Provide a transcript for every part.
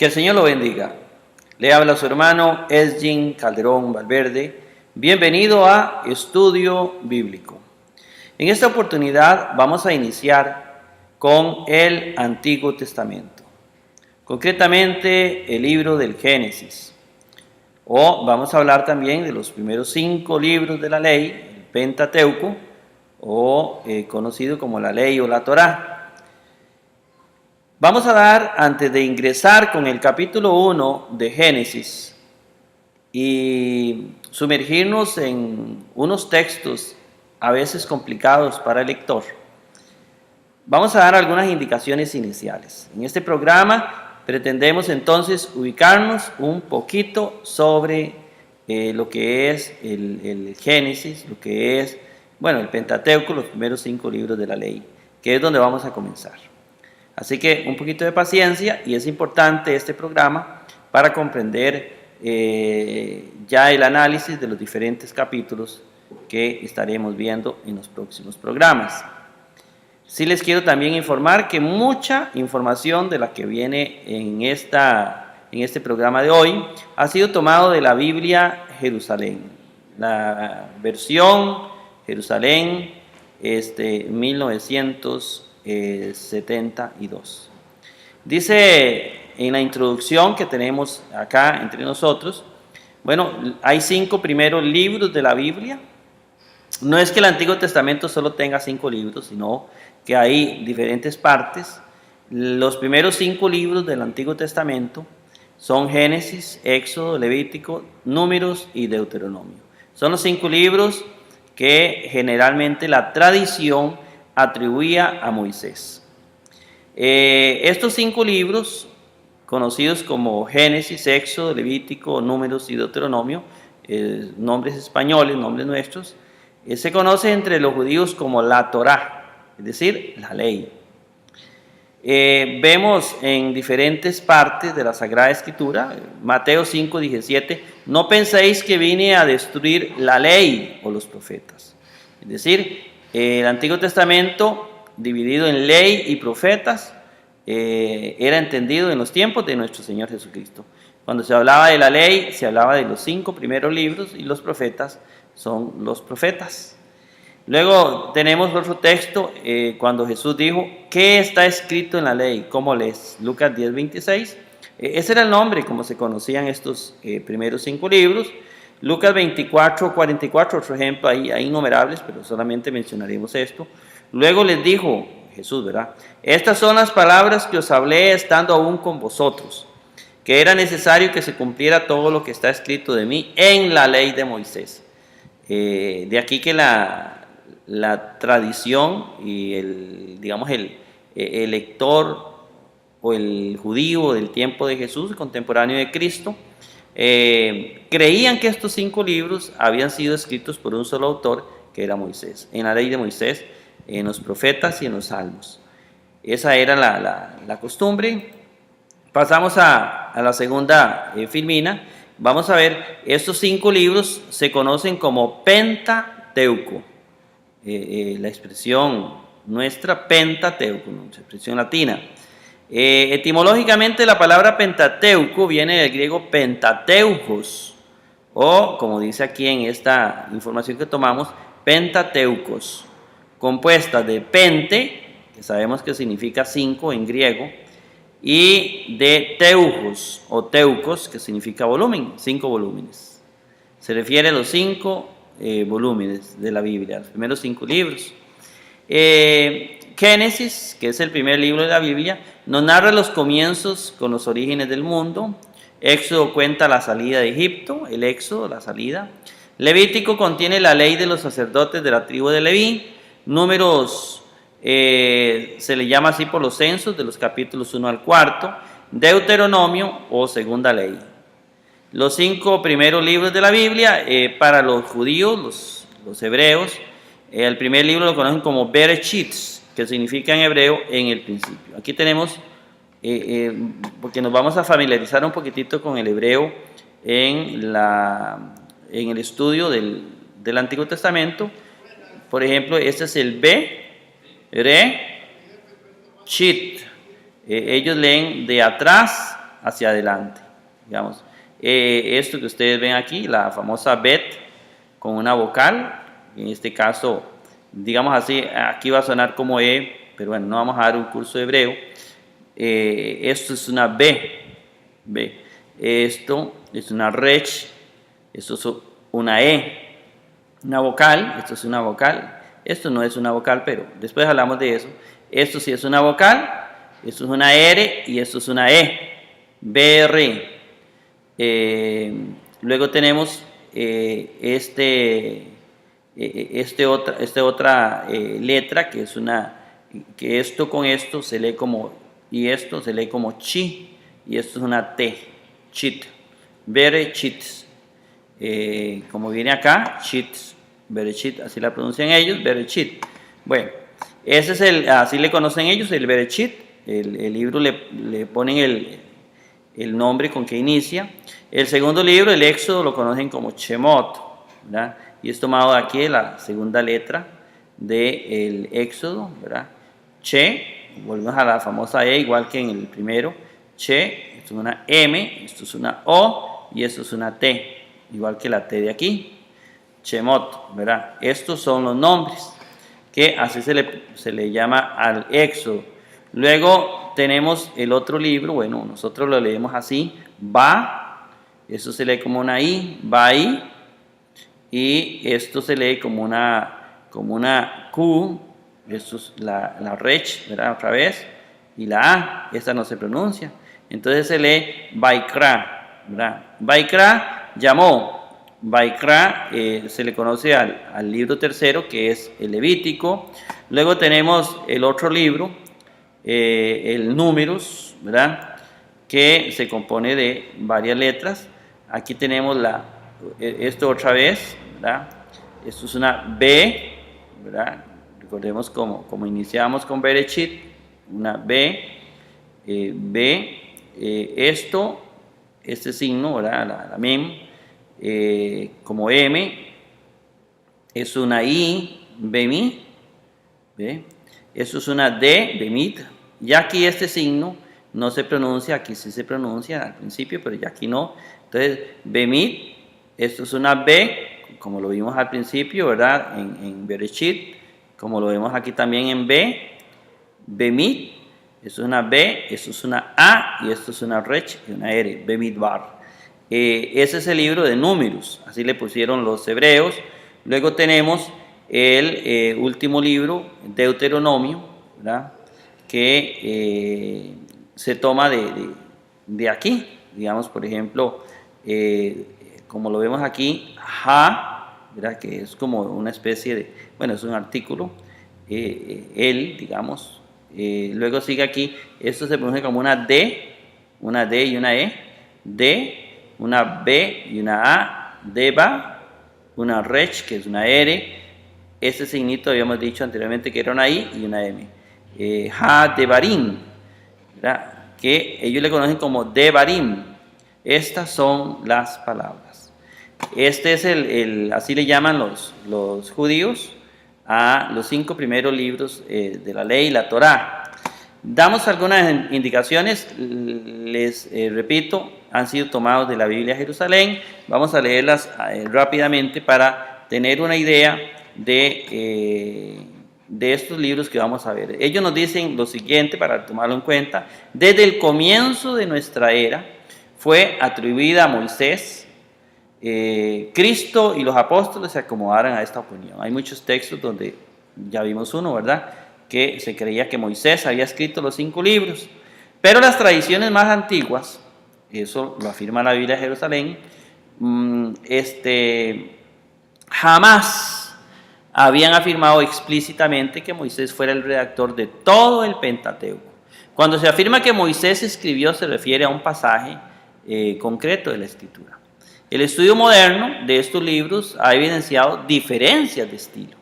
Que el Señor lo bendiga. Le habla su hermano Esgin Calderón Valverde. Bienvenido a Estudio Bíblico. En esta oportunidad vamos a iniciar con el Antiguo Testamento, concretamente el libro del Génesis. O vamos a hablar también de los primeros 5 libros de la ley, el Pentateuco, o conocido como la ley o la Torá. Vamos a dar, antes de ingresar con el capítulo 1 de Génesis y sumergirnos en unos textos a veces complicados para el lector, vamos a dar algunas indicaciones iniciales. En este programa pretendemos entonces ubicarnos un poquito sobre lo que es el Génesis, lo que es, el Pentateuco, los primeros 5 libros de la ley, que es donde vamos a comenzar. Así que un poquito de paciencia, y es importante este programa para comprender ya el análisis de los diferentes capítulos que estaremos viendo en los próximos programas. Sí les quiero también informar que mucha información de la que viene en este programa de hoy ha sido tomado de la Biblia Jerusalén, la versión Jerusalén 1972. Dice en la introducción que tenemos acá entre nosotros, hay 5 primeros libros de la Biblia. No es que el Antiguo Testamento solo tenga 5 libros, sino que hay diferentes partes. Los primeros 5 libros del Antiguo Testamento son Génesis, Éxodo, Levítico, Números y Deuteronomio. Son los 5 libros que generalmente la tradición atribuía a Moisés. Estos 5 libros, conocidos como Génesis, Éxodo, Levítico, Números y Deuteronomio, nombres españoles, nombres nuestros, se conoce entre los judíos como la Torá, es decir, la ley. Vemos en diferentes partes de la Sagrada Escritura, Mateo 5:17, no penséis que vine a destruir la ley o los profetas. Es decir, el Antiguo Testamento, dividido en ley y profetas, era entendido en los tiempos de nuestro Señor Jesucristo. Cuando se hablaba de la ley, se hablaba de los 5 primeros libros, y los profetas son los profetas. Luego tenemos otro texto cuando Jesús dijo, ¿qué está escrito en la ley? ¿Cómo lees? Lucas 10:26. Ese era el nombre como se conocían estos primeros 5 libros. Lucas 24:44, otro ejemplo, hay innumerables, pero solamente mencionaremos esto. Luego les dijo Jesús, ¿verdad? Estas son las palabras que os hablé estando aún con vosotros, que era necesario que se cumpliera todo lo que está escrito de mí en la ley de Moisés. De aquí que la tradición y el lector o el judío del tiempo de Jesús, contemporáneo de Cristo, creían que estos 5 libros habían sido escritos por un solo autor, que era Moisés, en la ley de Moisés, en los profetas y en los salmos. Esa era la costumbre. Pasamos a la segunda filmina. Vamos a ver, estos 5 libros se conocen como Pentateuco. La expresión nuestra, Pentateuco, la expresión latina. Etimológicamente la palabra Pentateuco viene del griego Pentateucos, o como dice aquí en esta información que tomamos, Pentateucos, compuesta de pente, que sabemos que significa 5 en griego, y de teujos o teucos, que significa volumen, 5 volúmenes. Se refiere a los 5 volúmenes de la Biblia, los primeros 5 libros. Génesis, que es el primer libro de la Biblia, nos narra los comienzos con los orígenes del mundo. Éxodo cuenta la salida de Egipto, el éxodo, la salida. Levítico contiene la ley de los sacerdotes de la tribu de Leví. Números se le llama así por los censos de los capítulos 1 al 4. Deuteronomio o segunda ley. Los 5 primeros libros de la Biblia, para los judíos, los hebreos, el primer libro lo conocen como Bereshit, que significa en hebreo en el principio. Aquí tenemos, porque nos vamos a familiarizar un poquitito con el hebreo en el estudio del Antiguo Testamento. Por ejemplo, este es el Bereshit. Ellos leen de atrás hacia adelante, digamos. Esto que ustedes ven aquí, la famosa bet con una vocal, en este caso, digamos así, aquí va a sonar como E, pero bueno, no vamos a dar un curso de hebreo. Esto es una B. Esto es una rech, esto es una E, una vocal, esto es una vocal, esto no es una vocal, pero después hablamos de eso. Esto sí es una vocal, esto es una R y esto es una E, BR. Luego tenemos esta otra letra que es que esto con esto se lee como, y esto se lee como chi, y esto es una T, chit, berechit, como viene acá, chit, berechit, así la pronuncian ellos, berechit. Bueno, ese es así le conocen ellos, el berechit. El libro le ponen el nombre con que inicia. El segundo libro, el Éxodo, lo conocen como Shemot, ¿verdad? Y es tomado de aquí la segunda letra del Éxodo, ¿verdad? Che, volvemos a la famosa E, igual que en el primero. Che, esto es una M, esto es una O y esto es una T, igual que la T de aquí. Shemot, ¿verdad? Estos son los nombres que así se le llama al Éxodo. Luego tenemos el otro libro, bueno, nosotros lo leemos así, Va, eso se lee como una I, Vai, y esto se lee como una Q, esto es la Rech, ¿verdad? Otra vez, y la A, esta no se pronuncia, entonces se lee Vaikra, ¿verdad? Vaikra llamó. Vaikra se le conoce al libro tercero, que es el Levítico. Luego tenemos el otro libro, el Números, ¿verdad? Que se compone de varias letras. Aquí tenemos esto otra vez, ¿verdad? Esto es una B, ¿verdad? Recordemos como iniciamos con Berechit, una B, este signo, ¿verdad? La mem, como M, es una I, Bemi, ¿ve? Eso es una D, Bemit. Ya aquí este signo no se pronuncia, aquí sí se pronuncia al principio, pero ya aquí no. Entonces, Bemit, esto es una B, como lo vimos al principio, ¿verdad? En Bereshit, como lo vemos aquí también en B, Bemit, esto es una B, esto es una A y esto es una Rech y una R, Bemit Bar. Ese es el libro de Números, así le pusieron los hebreos. Luego tenemos el último libro, Deuteronomio, ¿verdad? Que se toma de aquí, digamos, por ejemplo, como lo vemos aquí, Ha, ¿verdad? Que es como una especie de, bueno, es un artículo, él, digamos. Luego sigue aquí, esto se pronuncia como una D y una E, D, una B y una A, Deba, una Rech, que es una R, este signito habíamos dicho anteriormente que era una I y una M. Ha Devarim, ¿verdad? Que ellos le conocen como Devarim. Estas son las palabras. Este es así le llaman los judíos a los 5 primeros libros de la ley, la Torá. Damos algunas indicaciones, les repito, han sido tomados de la Biblia de Jerusalén. Vamos a leerlas rápidamente para tener una idea de estos libros que vamos a ver. Ellos nos dicen lo siguiente para tomarlo en cuenta: desde el comienzo de nuestra era fue atribuida a Moisés. Cristo y los apóstoles se acomodaron a esta opinión. Hay muchos textos donde ya vimos uno, ¿verdad?, que se creía que Moisés había escrito los 5 libros, pero las tradiciones más antiguas, eso lo afirma la Biblia de Jerusalén, jamás habían afirmado explícitamente que Moisés fuera el redactor de todo el Pentateuco. Cuando se afirma que Moisés escribió, se refiere a un pasaje concreto de la Escritura. El estudio moderno de estos libros ha evidenciado diferencias de estilo,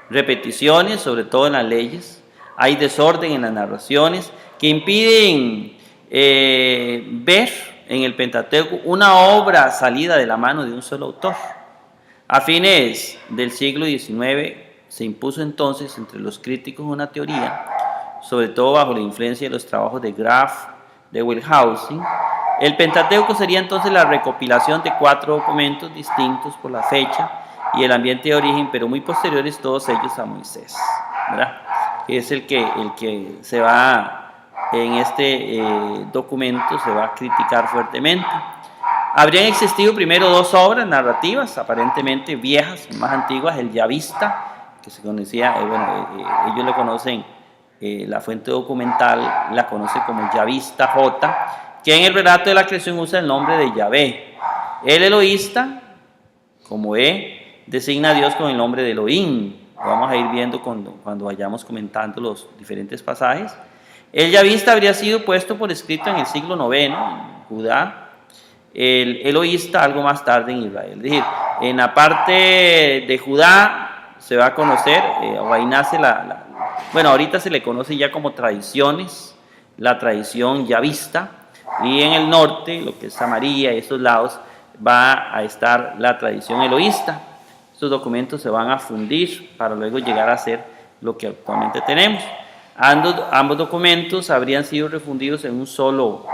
repeticiones, sobre todo en las leyes. Hay desorden en las narraciones que impiden ver en el Pentateuco una obra salida de la mano de un solo autor. A fines del siglo XIX se impuso entonces entre los críticos una teoría, sobre todo bajo la influencia de los trabajos de Graf, de Wellhausen, El Pentateuco sería entonces la recopilación de 4 documentos distintos por la fecha y el ambiente de origen, pero muy posteriores todos ellos a Moisés, ¿verdad? Es el que se va, en este documento, se va a criticar fuertemente. Habrían existido primero 2 obras narrativas, aparentemente viejas, más antiguas, el Yavista, que se conocía, ellos lo conocen, la fuente documental la conoce como Yavista J, que en el relato de la creación usa el nombre de Yahvé. El Eloísta, como designa a Dios con el nombre de Elohim. Lo vamos a ir viendo cuando vayamos comentando los diferentes pasajes. El Yavista habría sido puesto por escrito en el siglo IX en Judá. El Eloísta algo más tarde en Israel. Es decir, en la parte de Judá se va a conocer, o ahí nace bueno, ahorita se le conoce ya como tradiciones, la tradición yavista, y en el norte, lo que es Samaria y esos lados, va a estar la tradición eloísta. Estos documentos se van a fundir para luego llegar a ser lo que actualmente tenemos. Ambos documentos habrían sido refundidos en un solo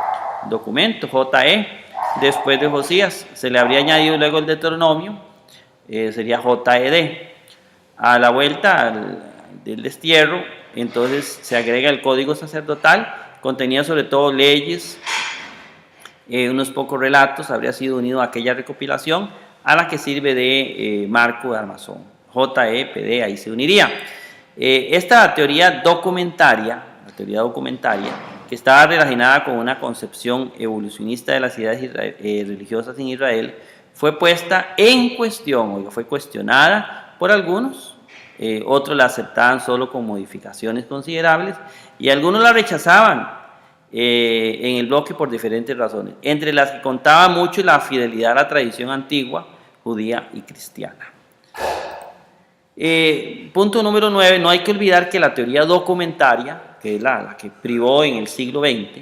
documento, JE, después de Josías. Se le habría añadido luego el Deuteronomio, sería JED. A la vuelta del destierro, entonces se agrega el código sacerdotal, contenía sobre todo leyes, unos pocos relatos, habría sido unido a aquella recopilación a la que sirve de marco de armazón. JEPD, ahí se uniría. Esta teoría documentaria, que estaba relacionada con una concepción evolucionista de las ideas religiosas en Israel, fue puesta en cuestión, fue cuestionada por algunos, otros la aceptaban solo con modificaciones considerables y algunos la rechazaban en el bloque por diferentes razones, entre las que contaba mucho la fidelidad a la tradición antigua, judía y cristiana. Punto número 9, no hay que olvidar que la teoría documentaria, que es la que privó en el siglo XX,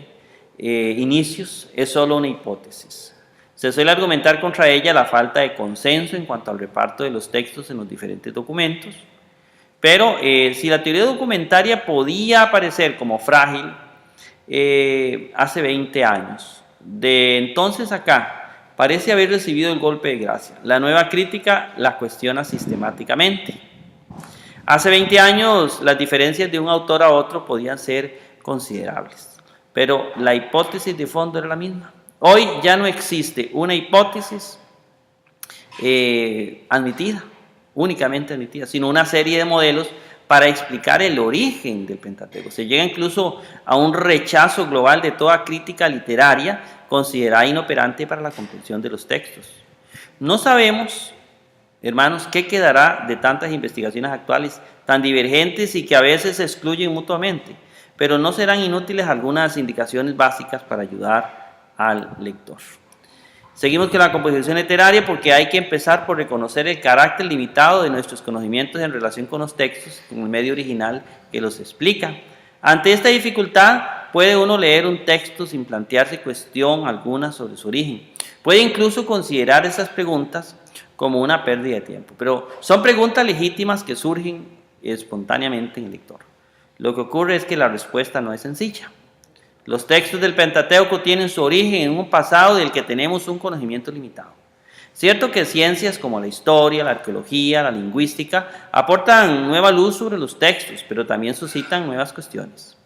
inicios, es solo una hipótesis. Se suele argumentar contra ella la falta de consenso en cuanto al reparto de los textos en los diferentes documentos, pero si la teoría documentaria podía aparecer como frágil hace 20 años, de entonces acá parece haber recibido el golpe de gracia. La nueva crítica la cuestiona sistemáticamente. Hace 20 años las diferencias de un autor a otro podían ser considerables, pero la hipótesis de fondo era la misma. Hoy ya no existe una hipótesis únicamente admitida, sino una serie de modelos para explicar el origen del Pentateuco. Se llega incluso a un rechazo global de toda crítica literaria considerada inoperante para la comprensión de los textos. No sabemos, hermanos, qué quedará de tantas investigaciones actuales tan divergentes y que a veces se excluyen mutuamente, pero no serán inútiles algunas indicaciones básicas para ayudar al lector. Seguimos con la composición literaria porque hay que empezar por reconocer el carácter limitado de nuestros conocimientos en relación con los textos, con el medio original que los explica. Ante esta dificultad, puede uno leer un texto sin plantearse cuestión alguna sobre su origen. Puede incluso considerar esas preguntas como una pérdida de tiempo, pero son preguntas legítimas que surgen espontáneamente en el lector. Lo que ocurre es que la respuesta no es sencilla. Los textos del Pentateuco tienen su origen en un pasado del que tenemos un conocimiento limitado. Cierto que ciencias como la historia, la arqueología, la lingüística aportan nueva luz sobre los textos, pero también suscitan nuevas cuestiones.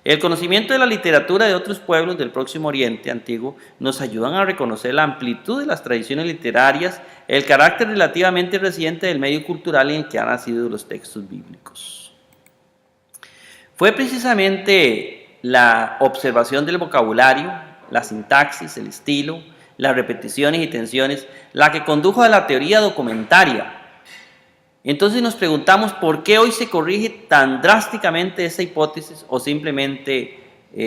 El conocimiento de la literatura de otros pueblos del Próximo Oriente antiguo nos ayudan a reconocer la amplitud de las tradiciones literarias, el carácter relativamente reciente del medio cultural en el que han nacido los textos bíblicos. Fue precisamente la observación del vocabulario, la sintaxis, el estilo, las repeticiones y tensiones, la que condujo a la teoría documentaria. Entonces nos preguntamos por qué hoy se corrige tan drásticamente esa hipótesis o simplemente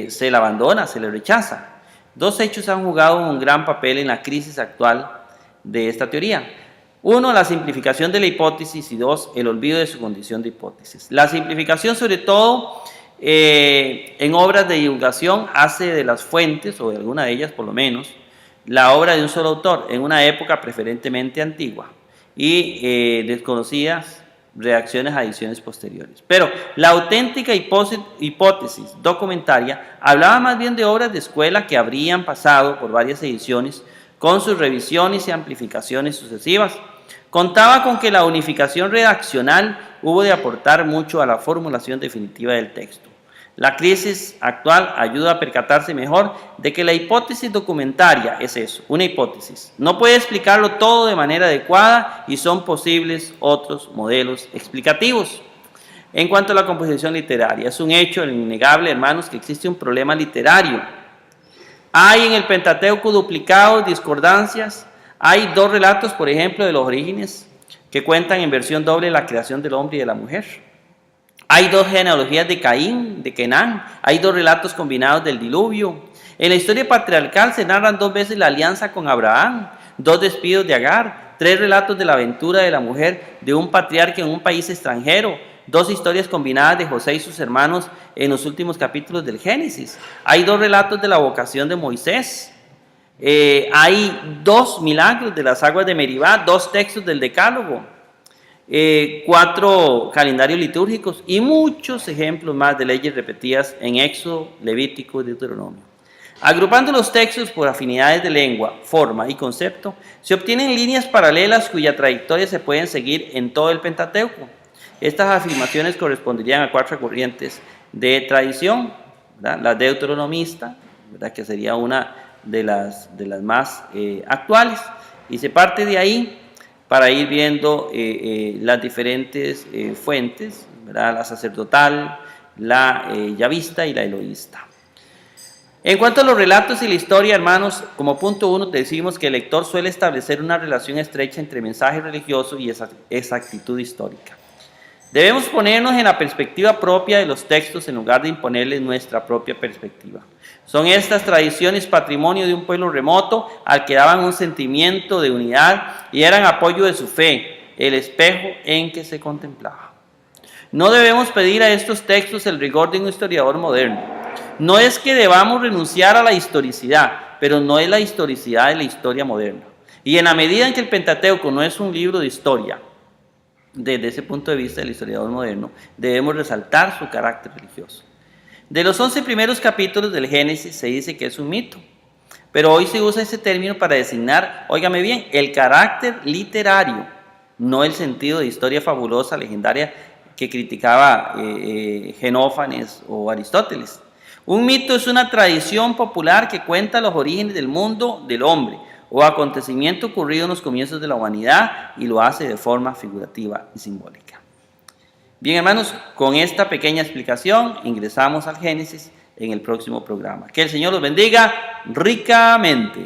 se la abandona, se le rechaza. Dos hechos han jugado un gran papel en la crisis actual de esta teoría. Uno, la simplificación de la hipótesis y dos, el olvido de su condición de hipótesis. La simplificación sobre todo en obras de divulgación hace de las fuentes, o de alguna de ellas por lo menos, la obra de un solo autor en una época preferentemente antigua y desconocidas redacciones a ediciones posteriores. Pero la auténtica hipótesis documentaria hablaba más bien de obras de escuela que habrían pasado por varias ediciones con sus revisiones y amplificaciones sucesivas. Contaba con que la unificación redaccional hubo de aportar mucho a la formulación definitiva del texto. La crisis actual ayuda a percatarse mejor de que la hipótesis documentaria es eso, una hipótesis. No puede explicarlo todo de manera adecuada y son posibles otros modelos explicativos. En cuanto a la composición literaria, es un hecho innegable, hermanos, que existe un problema literario. Hay en el Pentateuco duplicados, discordancias. Hay 2 relatos, por ejemplo, de los orígenes que cuentan en versión doble la creación del hombre y de la mujer. Hay 2 genealogías de Caín, de Kenán. Hay 2 relatos combinados del diluvio. En la historia patriarcal se narran 2 veces la alianza con Abraham, 2 despidos de Agar, 3 relatos de la aventura de la mujer de un patriarca en un país extranjero, 2 historias combinadas de José y sus hermanos en los últimos capítulos del Génesis. Hay 2 relatos de la vocación de Moisés. Hay 2 milagros de las aguas de Meribá, 2 textos del Decálogo. 4 calendarios litúrgicos y muchos ejemplos más de leyes repetidas en Éxodo, Levítico y Deuteronomio. Agrupando los textos por afinidades de lengua, forma y concepto, se obtienen líneas paralelas cuya trayectoria se pueden seguir en todo el Pentateuco. Estas afirmaciones corresponderían a 4 corrientes de tradición, ¿verdad? La deuteronomista, ¿verdad? Que sería una de las más actuales, y se parte de ahí para ir viendo las diferentes fuentes, ¿verdad? La sacerdotal, la yavista y la eloísta. En cuanto a los relatos y la historia, hermanos, como punto 1 decimos que el lector suele establecer una relación estrecha entre mensaje religioso y exactitud histórica. Debemos ponernos en la perspectiva propia de los textos en lugar de imponerles nuestra propia perspectiva. Son estas tradiciones patrimonio de un pueblo remoto al que daban un sentimiento de unidad y eran apoyo de su fe, el espejo en que se contemplaba. No debemos pedir a estos textos el rigor de un historiador moderno. No es que debamos renunciar a la historicidad, pero no es la historicidad de la historia moderna. Y en la medida en que el Pentateuco no es un libro de historia, desde ese punto de vista del historiador moderno, debemos resaltar su carácter religioso. De los 11 primeros capítulos del Génesis se dice que es un mito, pero hoy se usa ese término para designar, óigame bien, el carácter literario, no el sentido de historia fabulosa, legendaria, que criticaba Genófanes o Aristóteles. Un mito es una tradición popular que cuenta los orígenes del mundo del hombre, o acontecimiento ocurrido en los comienzos de la humanidad y lo hace de forma figurativa y simbólica. Bien, hermanos, con esta pequeña explicación ingresamos al Génesis en el próximo programa. Que el Señor los bendiga ricamente.